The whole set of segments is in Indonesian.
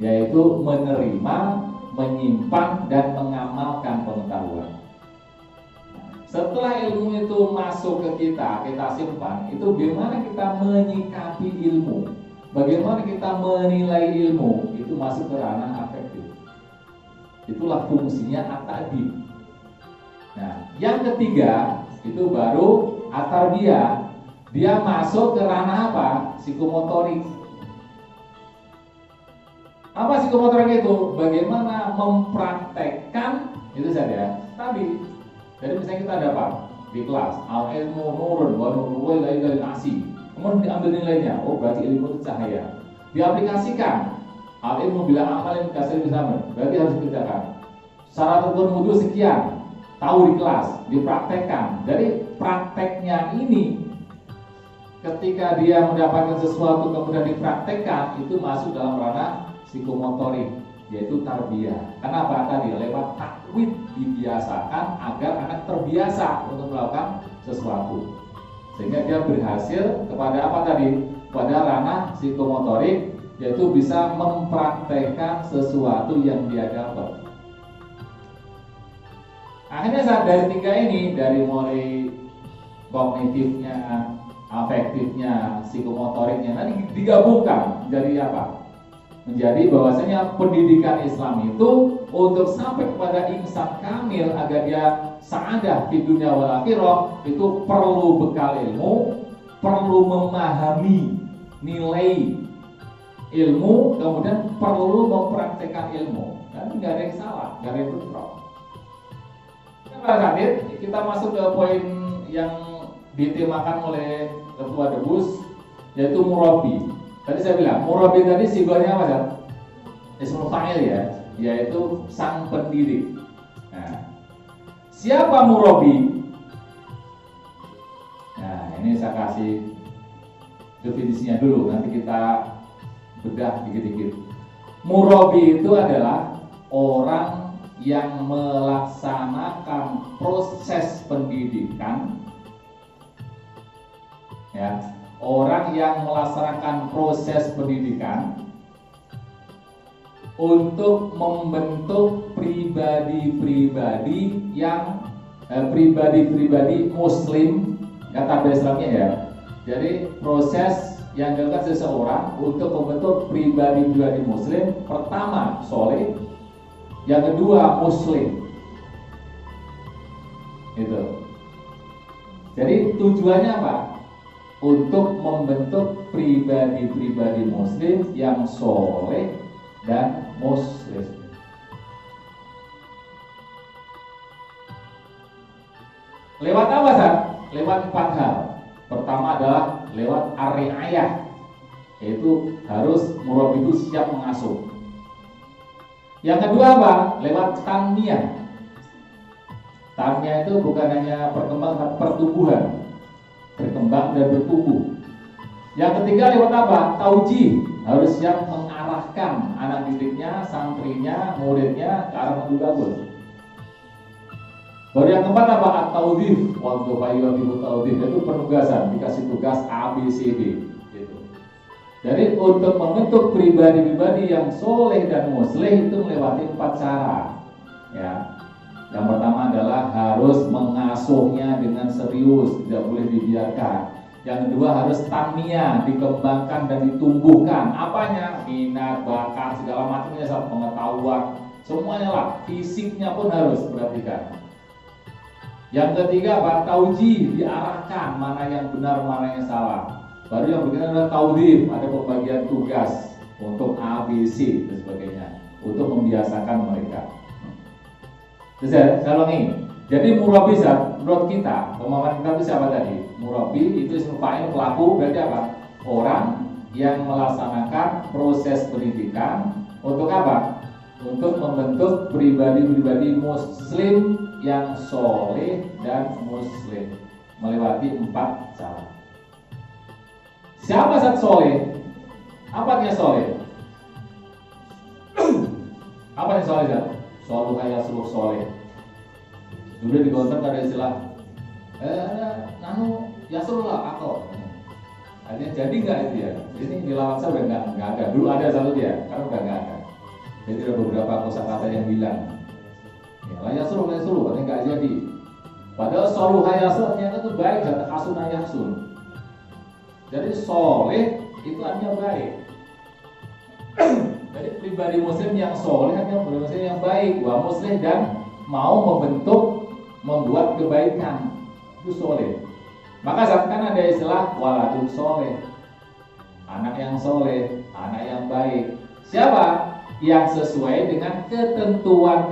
yaitu menerima, menyimpan, dan mengamalkan pengetahuan. Setelah ilmu itu masuk ke kita simpan, itu bagaimana kita menyikapi ilmu, bagaimana kita menilai ilmu, itu masuk ke ranah afektif. Itulah fungsinya at-ta'dib. Nah, yang ketiga itu baru at-tarbiyah. Dia masuk ke ranah apa? Psikomotorik. Apa psikomotorik itu? Bagaimana mempraktekkan itu saja. Tadi jadi misalnya kita ada apa? Di kelas, al-ilmu nurun wa nurul lail asi. Kemudian diambil nilainya. Oh, berarti ilmu itu cahaya. Diaplikasikan. Al-ilmu bila amalin kasih bisa, berarti harus dikerjakan. Syarat wudu sekian. Tahu di kelas, dipraktekkan. Jadi prakteknya ini ketika dia mendapatkan sesuatu kemudian dipraktekkan, itu masuk dalam ranah psikomotorik, yaitu tarbiyah. Kenapa? Tadi lewat takwid dibiasakan agar anak terbiasa untuk melakukan sesuatu, sehingga dia berhasil kepada apa tadi? Pada ranah psikomotorik, yaitu bisa mempraktekkan sesuatu yang dia dapat. Akhirnya saat dari tiga ini, dari mulai kognitifnya, afektifnya, psikomotoriknya, nanti digabungkan menjadi apa? Menjadi bahwasanya pendidikan Islam itu untuk sampai kepada insan kamil agar dia sa'adah di dunia wal akhirah, itu perlu bekal ilmu, perlu memahami nilai ilmu, kemudian perlu mempraktekkan ilmu. Dan nggak ada yang salah, nggak ada yang bentrok. Para hadir, kita masuk ke poin yang ditemakan oleh Ketua Debus, yaitu murabi. Tadi saya bilang, murabi tadi simbolnya apa, Zat? Ismul fa'il ya, yaitu sang pendidik. Nah, siapa murabi? Nah, ini saya kasih definisinya dulu, nanti kita bedah dikit-dikit. Murabi itu adalah orang yang melaksanakan proses pendidikan, ya, orang yang melaksanakan proses pendidikan untuk membentuk pribadi-pribadi yang pribadi-pribadi Muslim, kata Islamnya ya. Jadi proses yang dilakukan seseorang untuk membentuk pribadi-pribadi Muslim, pertama soleh, yang kedua Muslim. Itu. Jadi tujuannya apa? Untuk membentuk pribadi-pribadi Muslim yang soleh dan Muslim. Lewat apa, Sat? Lewat 4 hal. Pertama adalah lewat ar-riayah, yaitu harus murabi itu siap mengasuh. Yang kedua apa? Lewat tanmiyah. Tanmiyah itu bukan hanya pertumbuhan, berkembang dan bertumbuh. Yang ketiga lewat apa? Taujih, harus siap mengarahkan anak didiknya, santrinya, muridnya ke arah yang bagus. Baru yang keempat apa? At-taudhif, waktu fayyu'atibu taudhif, itu penugasan, dikasih tugas A, B, C, D. Jadi untuk membentuk pribadi-pribadi yang soleh dan muslih itu melewati 4 cara. Ya, yang pertama adalah harus mengasuhnya dengan serius, tidak boleh dibiarkan. Yang kedua harus tanmiyah, dikembangkan dan ditumbuhkan. Apanya? Minat, bakat, segala macamnya, pengetahuan, semuanya lah. Fisiknya pun harus perhatikan. Yang ketiga apa? Taujih, diarahkan mana yang benar, mana yang salah. Baru yang berikutnya adalah taudhif, ada pembagian tugas untuk A, B, C dan sebagainya, untuk membiasakan mereka. Saya ulangi. Jadi murabi, menurut kita, pemahaman kita itu siapa tadi? Murabi itu ismu fa'il, pelaku, berarti apa? Orang yang melaksanakan proses pendidikan untuk apa? Untuk membentuk pribadi-pribadi Muslim yang soleh dan Muslim melewati 4 cara. Siapa Zat soleh? Apa artinya soleh? Apa yang soleh, Zat? Soluh kaya seluruh soleh. Dulu di konten ada istilah ya seluruh lah atau artinya jadi nggak itu ya? Ini di Lawaksa udah nggak ada. Dulu ada satu dia, karena udah nggak ada. Jadi ada beberapa kosakata yang bilang, ya, layasruh, katanya nggak jadi. Padahal soluh hayasun itu baik, kata hasun hayasun. Jadi soleh itu artinya baik. Jadi pribadi muslim yang soleh artinya pribadi muslim yang baik, wa muslim dan mau membuat kebaikan, itu soleh. Maka kan ada istilah waladun soleh, anak yang soleh, anak yang baik. Siapa? Yang sesuai dengan ketentuan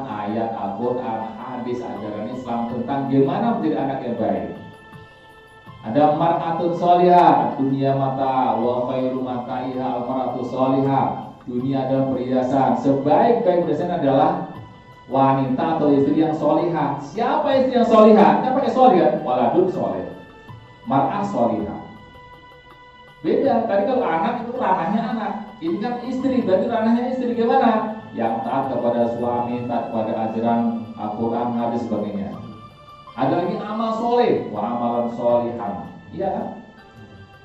ayat Al-Quran, hadis, ajaran Islam tentang gimana menjadi anak yang baik. Ada mar'atun solihah, dunia mata, wa khairu mataiha al-mar'atu solihah. Dunia adalah perhiasan, sebaik-baik perhiasan adalah wanita atau istri yang solihah. Siapa istri yang solihah? Kita pakai solihah, waladun soleh, mar'ah solihah. Beda, tadi kalau anak itu ranahnya anak, ini kan istri, berarti ranahnya istri gimana? Yang taat kepada suami, taat kepada ajaran Al-Quran, hadis sebagainya. Ada lagi amal soleh, wa amalan solihan, iya kan?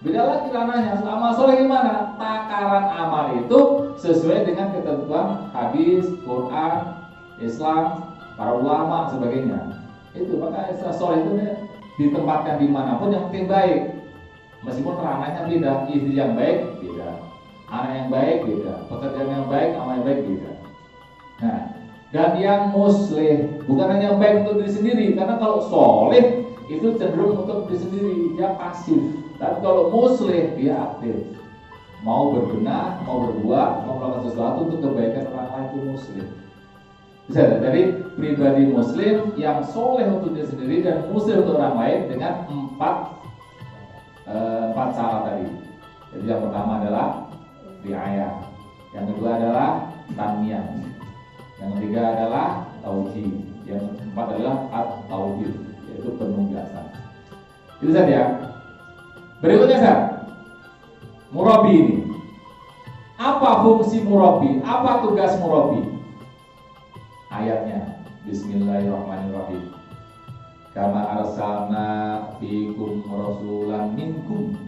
Beda lagi ranahnya. Amal soleh gimana? Takaran amal itu sesuai dengan ketentuan hadis, Quran, Islam, para ulama, sebagainya. Itu maka istilah soleh itu ditempatkan dimanapun yang penting baik. Meskipun ranahnya beda, istri yang baik beda, anak yang baik beda, pekerjaan yang baik, amal yang baik beda. Nah, dan yang muslih bukan hanya baik untuk diri sendiri, karena kalau soleh itu cenderung untuk diri sendiri, dia pasif. Tapi kalau muslih dia aktif, mau berbenah, mau berbuat, mau melakukan sesuatu untuk kebaikan orang lain, itu muslim. Bisa, jadi pribadi muslim yang soleh untuk diri sendiri dan muslim untuk orang lain dengan empat syarat tadi. Jadi yang pertama adalah riayah, yang kedua adalah tanmiyah, yang ketiga adalah tauhid, yang keempat adalah at-tauhid, yaitu penugasan. Itu saja. Berikutnya murabi ini. Apa fungsi murabi? Apa tugas murabi? Ayatnya, Bismillahirrahmanirrahim. Kama arsalna fikum rasulan minkum.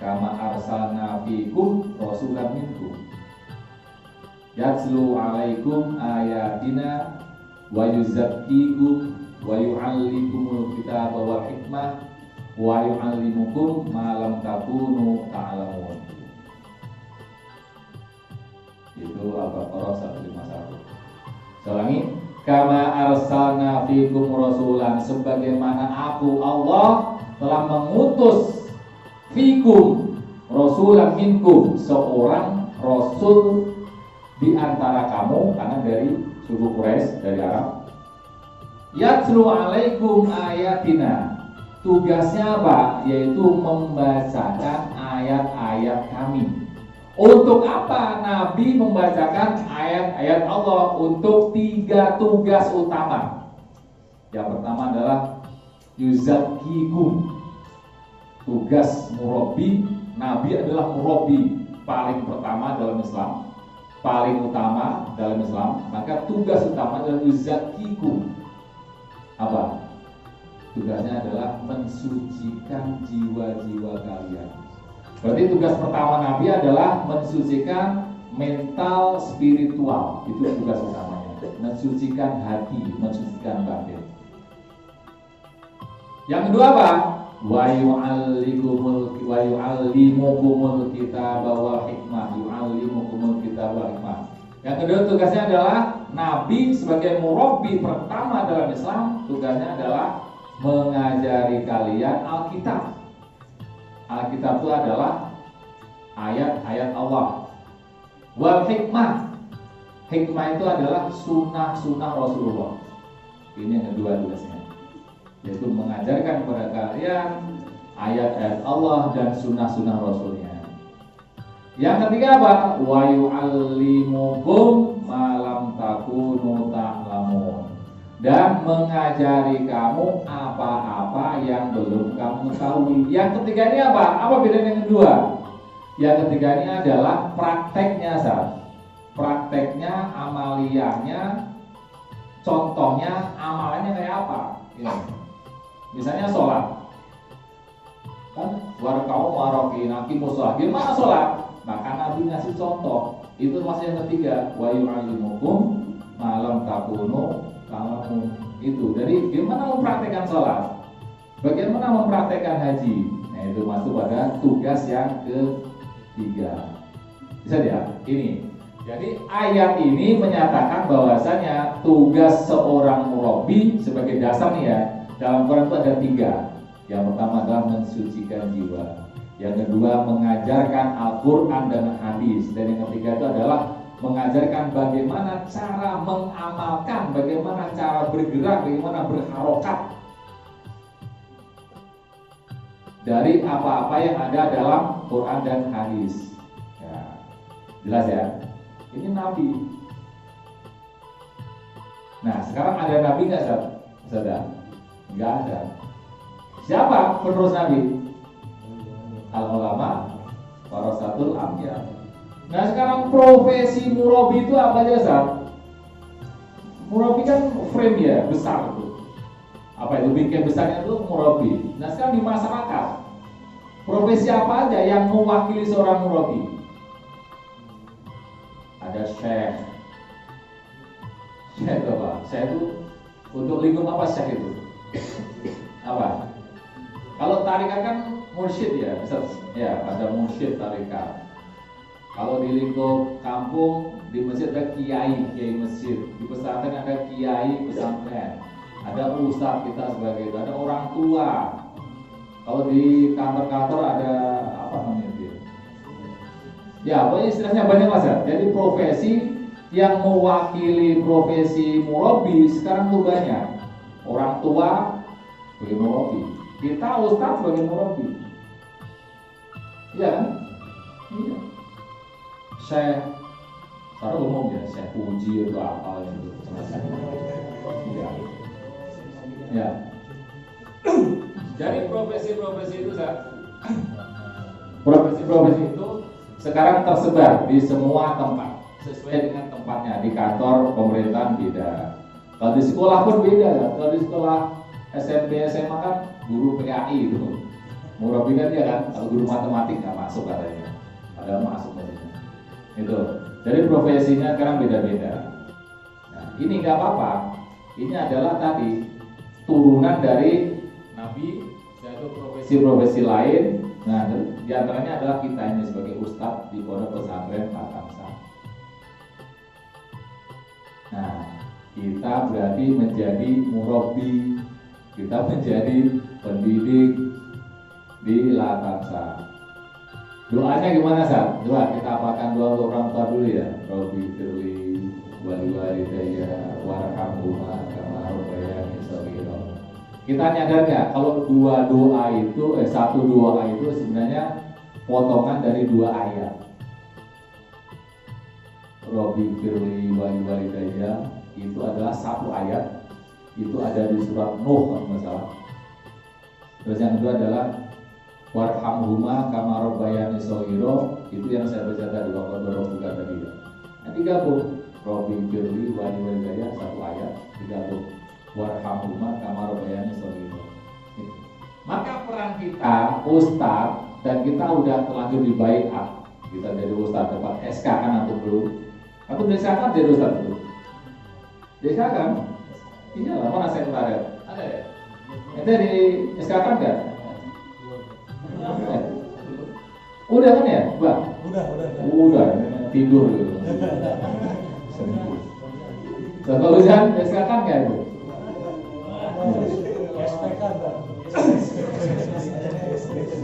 Kama arsalna fikum rasulan minkum. Yatslu alaikum ayatina wa yuzakkikum wa yu'allikumul kitaba wal hikmah wa yu'allimukum ma lam takunu ta'lamun. Itu Al-Baqarah 151. Selangi, kama arsalna fikum rasulan, sebagaimana aku Allah telah mengutus fikum rasulan minkum, seorang rasul di antara kamu, karena dari suku Quraisy, dari Arab. Yatslu alaikum ayatina, tugasnya apa? Yaitu membacakan ayat-ayat kami. Untuk apa Nabi membacakan ayat-ayat Allah? Untuk 3 tugas utama. Yang pertama adalah yuzakkikum, tugas murabi. Nabi adalah murabi paling pertama dalam Islam, paling utama dalam Islam. Maka tugas utama adalah yuzakkikum. Apa? Tugasnya adalah mensucikan jiwa-jiwa kalian. Berarti tugas pertama Nabi adalah mensucikan mental spiritual. Itu tugas utamanya. Mensucikan hati, mensucikan batin. Yang kedua apa? Wa yu'allimukumul kitaba wal hikmah. Yu'allimukumul kitaba wal hikmah. Yang kedua tugasnya adalah Nabi sebagai murabbi pertama dalam Islam, tugasnya adalah mengajari kalian Alkitab. Alkitab itu adalah ayat-ayat Allah. Wal hikmah, hikmah itu adalah sunnah-sunnah Rasulullah. Ini yang kedua tugasnya, yaitu mengajarkan kepada kalian ayat-ayat Allah dan sunnah-sunnah Rasulnya. Yang ketiga apa? Wa yu'allimukum ma lam takunu ta'lamun, dan mengajari kamu apa-apa yang belum kamu ketahui. Yang ketiga ini apa? Apa bedanya yang kedua? Yang ketiga ini adalah prakteknya, prakteknya, amaliyahnya. Contohnya amalannya kayak apa? Ini. Misalnya sholat, kan warkau marokin, nakimus sholat. Gimana sholat? Maka Nabi ngasih contoh. Itu masih yang ketiga, wa yu'allimukum ma lam takunu ta'lamun. Itu. Jadi gimana mempraktekkan sholat? Bagaimana mempraktekkan haji? Nah, itu masuk pada tugas yang ketiga. Bisa ya? Ini. Jadi ayat ini menyatakan bahwasanya tugas seorang murabbi sebagai dasar nih ya, dalam Quran itu ada 3. Yang pertama adalah mensucikan jiwa. Yang kedua mengajarkan Al-Quran dan hadis. Dan yang ketiga itu adalah mengajarkan bagaimana cara mengamalkan, bagaimana cara bergerak, bagaimana berharokat dari apa-apa yang ada dalam Quran dan hadis. Ya, jelas ya? Ini Nabi. Nah, sekarang ada Nabi nggak, saudara? Nggak ada. Siapa penerus Nabi? Al-ulama warasatul anbiya. Nah, sekarang profesi murabi itu apa aja, Ustaz? Murabi kan frame ya, besar itu. Apa itu bingkai besarnya itu murabi. Nah, sekarang di masyarakat profesi apa aja yang mewakili seorang murabi? Ada syekh. Syekh itu apa? Syekh itu untuk lingkup apa syekh itu? Apa? Kalau tarikat kan mursyid ya, ya ada mursyid tarikat. Kalau di lingkup kampung, di masjid ada kiai masjid, di pesantren ada kiai pesantren, ada ustadz kita sebagai itu, ada orang tua. Kalau di kantor-kantor ada apa namanya dia? Ya, pokoknya istilahnya banyak mas ya. Jadi profesi yang mewakili profesi murabi sekarang tuh banyak. Orang tua sebagai murabi. Kita ustaz sebagai murabi. Iya kan? Iya. Syekh secara umum ya, Syekh puji atau apa gitu. Iya. Ya. Jadi profesi-profesi itu profesi-profesi itu sekarang tersebar di semua tempat sesuai dengan tempatnya. Di kantor pemerintahan beda. Kalau di sekolah pun beda. Kalau di sekolah SMP, SMA kan guru PAI itu murabi kan dia kan, kalau guru matematik nggak masuk katanya, padahal masuk katanya itu. Jadi profesinya sekarang beda-beda. Nah, ini nggak apa-apa, ini adalah tadi turunan dari Nabi, yaitu profesi-profesi lain. Nah, diantaranya adalah kita ini sebagai ustadz di pondok pesantren Latamsa. Nah, kita berarti menjadi murabi, kita menjadi pendidik di Latamsa. Doanya gimana, Sat? Coba kita apakan doa untuk orang tua dulu ya. Rabbi firli wali walidayya warhamhuma kama rabbayani shaghira. Kita nyadar nggak kalau dua doa itu, satu doa itu sebenarnya potongan dari 2 ayat. Rabbi firli wali walidayya itu adalah 1 ayat. Itu ada di surat Nuh kalau nggak salah. Terus yang kedua adalah warhamhuma kama rabbayani shaghira, itu yang saya baca tadi waktu buka tadi ya. Nah, digabung Rabbi firli wali walidayya 1 ayat, digabung warhamhuma kama rabbayani shaghira. Maka peran kita ustaz, dan kita udah terlanjur di baiat, kita jadi ustaz dapat SK kan atau belum? Atau dari SK kan jadi ustaz itu? Dari SK kan? Iya lah, mana saya kemarin? Ada ya? Itu di SK kan nggak? Udah kan ya, Bang? Udah, tidur gitu. Kalau hujan, SK kan nggak itu?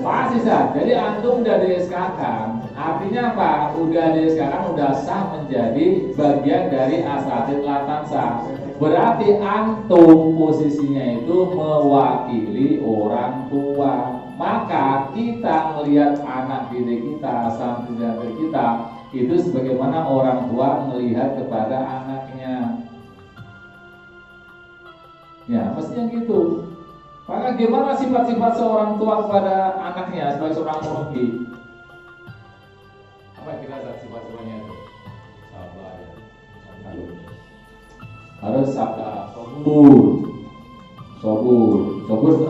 Pasti sah. Jadi antum udah di SK kan, artinya apa? Udah di SK kan, udah sah menjadi bagian dari asatidz Latamsa. Berarti antum posisinya itu mewakili orang tua. Maka kita melihat anak didik kita, santri-santri kita itu sebagaimana orang tua melihat kepada anaknya. Ya, mestinya gitu. Maka gimana sifat-sifat seorang tua kepada anaknya sebagai seorang murabbi? Apa kira-kira sifat-sifatnya itu? Sabar ya. Harus sabar, sobur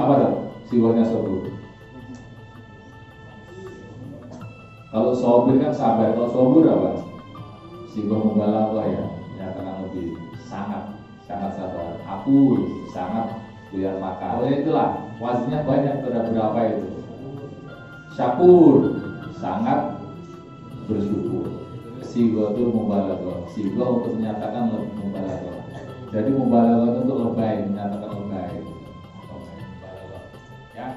apa tuh? Sifatnya sobur. Kalau sobir kan sabar, kalau sobur apa? sigo mubalaghah ya, menyatakan lebih, sangat sabar. Aku sangat buyar maka. Oh itulah wazinnya banyak, ada berapa itu. Syakur, sangat bersyukur. Sigo itu mubalaghah. Sigo untuk menyatakan mubalaghah. Jadi mubalaghah itu untuk lebay, menyatakan lebay. Ya.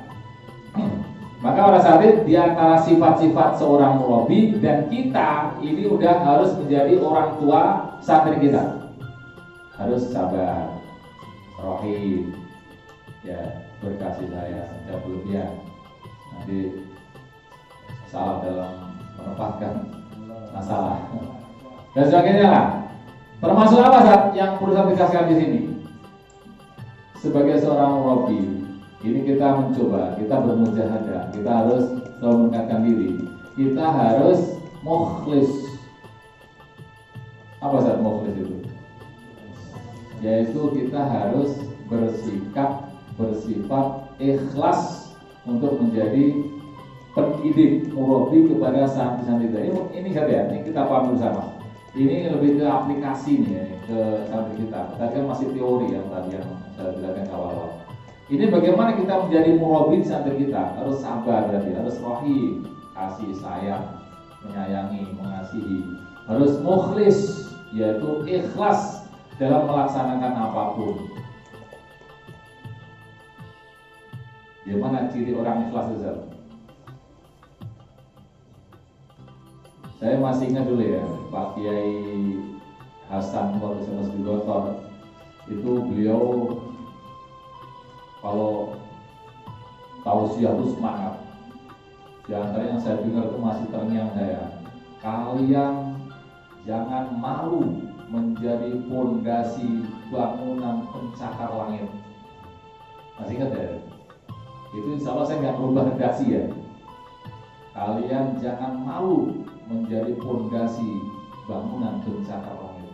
Maka pada saat itu di antara sifat-sifat seorang murabi dan kita ini udah harus menjadi orang tua santri kita. Harus sabar, rohim, ya, berkasih sayang, tidak berlebihan. Nanti salah dalam menempatkan masalah dan sebagainya lah. Termasuk apa Zat yang perlu saya tegaskan di sini? Sebagai seorang murabi, ini kita mencoba, kita bermujahadah, kita harus selalu meningkatkan diri. Kita harus mukhlis. Apa Zat mukhlis itu? Yaitu kita harus bersifat ikhlas untuk menjadi pendidik murabi kepada santri-santri kita. Ini Zat ya, ini kita paham bersama. Ini lebih ke aplikasi nih ya, ke santri kita. Tadi kan masih teori yang tadi yang saya jelaskan awal-awal. Ini bagaimana kita menjadi murabi santri kita. Harus sabar berarti, harus rohim, kasih sayang, menyayangi, mengasihi. Harus mukhlis, yaitu ikhlas dalam melaksanakan apapun. Gimana ciri orang ikhlas itu? Saya masih ingat dulu ya, Pak Kiai Hasan waktu saya masih di Gontor, itu beliau kalau tausiah itu semangat. Di antara yang saya dengar itu masih terngiang saya, kalian jangan malu menjadi pondasi bangunan pencakar langit. Masih ingat ya? Itu insya Allah saya nggak merubah redaksi ya. Kalian jangan malu menjadi pondasi bangunan pencakar langit.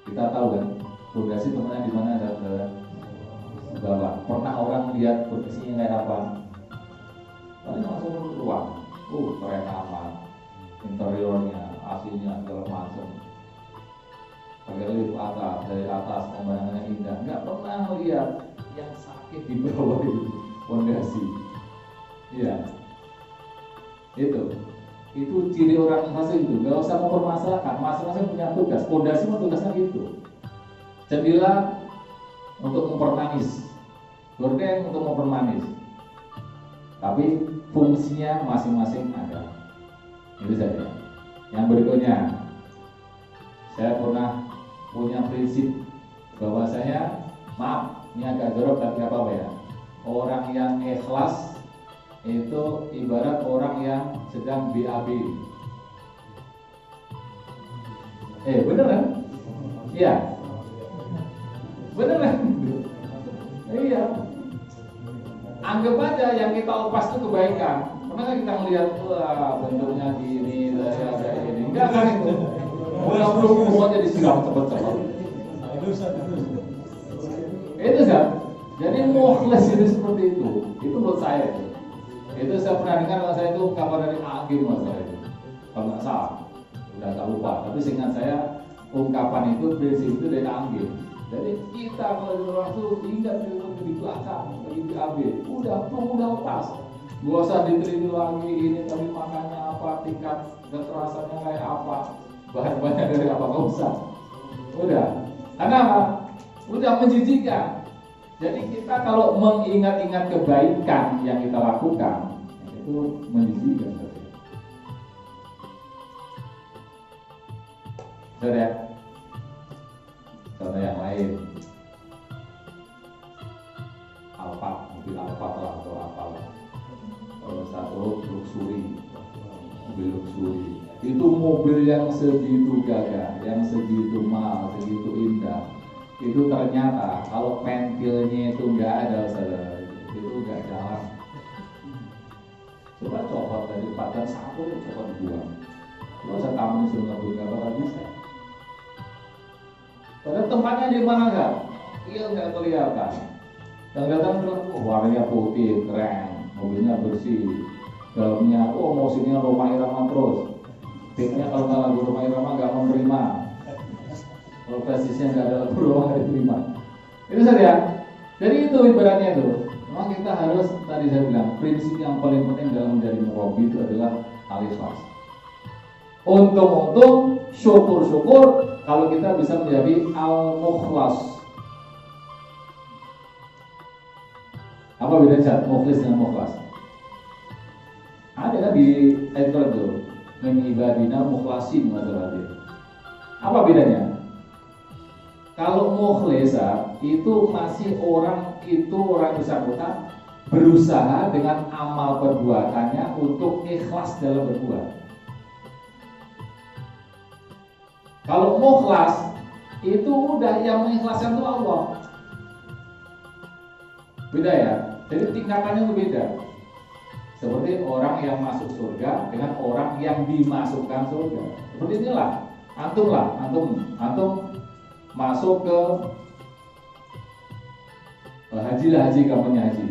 Kita tahu kan, pondasi temannya di mana ada di bawah. Pernah orang lihat pondasinya kayak apa? Paling langsung ruang. Keren amat. Interiornya, aslinya segala macam. Pakai lift atas, dari atas pemandangannya indah. Nggak pernah melihat yang sakit di bawah itu pondasi. Iya. Itu ciri orang ikhlas itu. Gak usah mempermasalahkan, masing-masing punya tugas. Pondasi tugasnya gitu. Jendela untuk mempermanis, gorden untuk mempermanis. Tapi fungsinya masing-masing ada. Itu saja. Yang berikutnya, saya pernah punya prinsip bahwa saya, maaf, ini agak jorok tapi apa ya. Orang yang ikhlas itu ibarat orang yang sedang BAB. Bener kan? Iya. Bener kan? Iya. Anggap aja yang kita lepas itu kebaikan. Pernah kan kita melihat, wah bentuknya gini, ada ini. Enggak kan itu. Belum semuanya disiram cepet-cepet. Itu kan? Jadi mukhlis itu seperti itu. Itu menurut saya. Itu saya pernah dengar kalau saya itu kabar dari Agim masalah itu. Kalau nggak salah, udah tak lupa. Tapi seingat saya ungkapan itu prinsip itu dari Agim. Jadi kita kalau di orang itu ingat di belakang, lagi di AB, udah lepas. Gak usah diteliti lagi ini tapi makannya apa, tingkat keterasannya kayak apa, bahan-bahannya dari apa, nggak usah. Udah, karena apa? Udah menjijikan. Jadi kita kalau mengingat-ingat kebaikan yang kita lakukan, itu menjijikan. Sudah. Contoh yang lain, Alphard, mobil Alphard lah atau apalah. Kalau satu luxury, mobil luxury. Itu mobil yang segitu gagah, yang segitu mahal, segitu indah. Itu ternyata kalau pentilnya itu nggak ada, saudara, itu nggak jalan. Coba copot dari 4 dan 1 itu copot dibuang. Kalau saya tamu suruh ngebut nggak bakal bisa. Padahal tempatnya di mana nggak? Iya nggak kelihatan. Yang datang tuh, warnanya putih, keren, mobilnya bersih, dalamnya, mesinnya Roma Irama terus. Timnya kalau nggak lagu Roma Irama nggak mau nerima. Kalau basisnya nggak ada lagu Roma nggak diterima. Itu saja. Jadi itu ibaratnya itu. Memang kita harus, tadi saya bilang, prinsip yang paling penting dalam menjadi murabi itu adalah al-ikhlas. Untung-untung, syukur-syukur kalau kita bisa menjadi al-mukhlas. Apa bedanya mukhlis dengan mukhlas? Ada kan di ayat itu, min ibadina mukhlasin masalah dia. Apa bedanya? Kalau mukhlisa itu masih orang bersangkutan berusaha dengan amal perbuatannya untuk ikhlas dalam berbuat. Kalau mukhlas itu udah yang mengikhlaskan itu Allah. Beda ya. Jadi tingkatannya itu beda. Seperti orang yang masuk surga dengan orang yang dimasukkan surga. Seperti inilah. Antum masuk ke haji kampanye haji.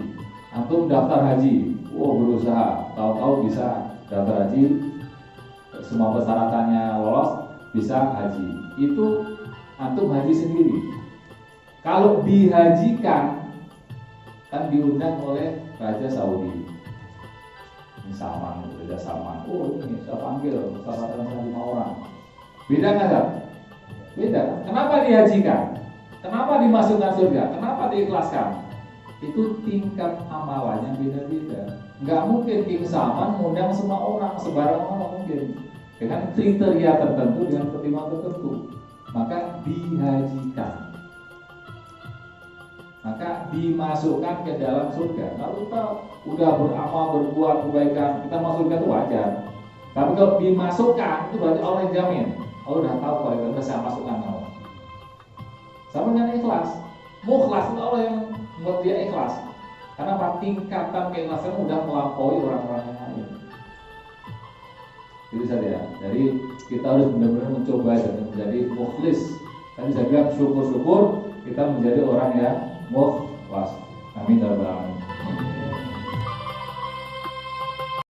Antum daftar haji. Berusaha, tahu-tahu bisa daftar haji, semua persyaratannya lolos, bisa haji. Itu antum haji sendiri. Kalau dihajikan kan diundang oleh Raja Saudi. Ini Raja Salman. Ini saya panggil persyaratan 5 orang. Beda nggak? Beda. Kenapa dihajikan? Kenapa dimasukkan surga? Kenapa diikhlaskan? Itu tingkat amalannya beda-beda. Nggak mungkin King Salman mengundang semua orang, sebarang orang mungkin. Dengan kriteria tertentu, dengan pertimbangan tertentu. Maka dihajikan. Maka dimasukkan ke dalam surga. Kalau kita udah beramal, berbuat kebaikan, kita masuk surga itu wajar. Tapi kalau dimasukkan, itu berarti Allah yang jamin. Allah udah tahu kalau kita saya masukkan Allah. Sama dengan ikhlas. Mukhlas itu Allah yang membuat dia ikhlas. Karena tingkatan keikhlasan udah melampaui orang-orang yang lain. Itu saja. Jadi kita harus benar-benar mencoba dan menjadi mukhlis. Tadi saya bilang syukur-syukur kita menjadi orang yang mukhlas. Amin ya rabbal alamin.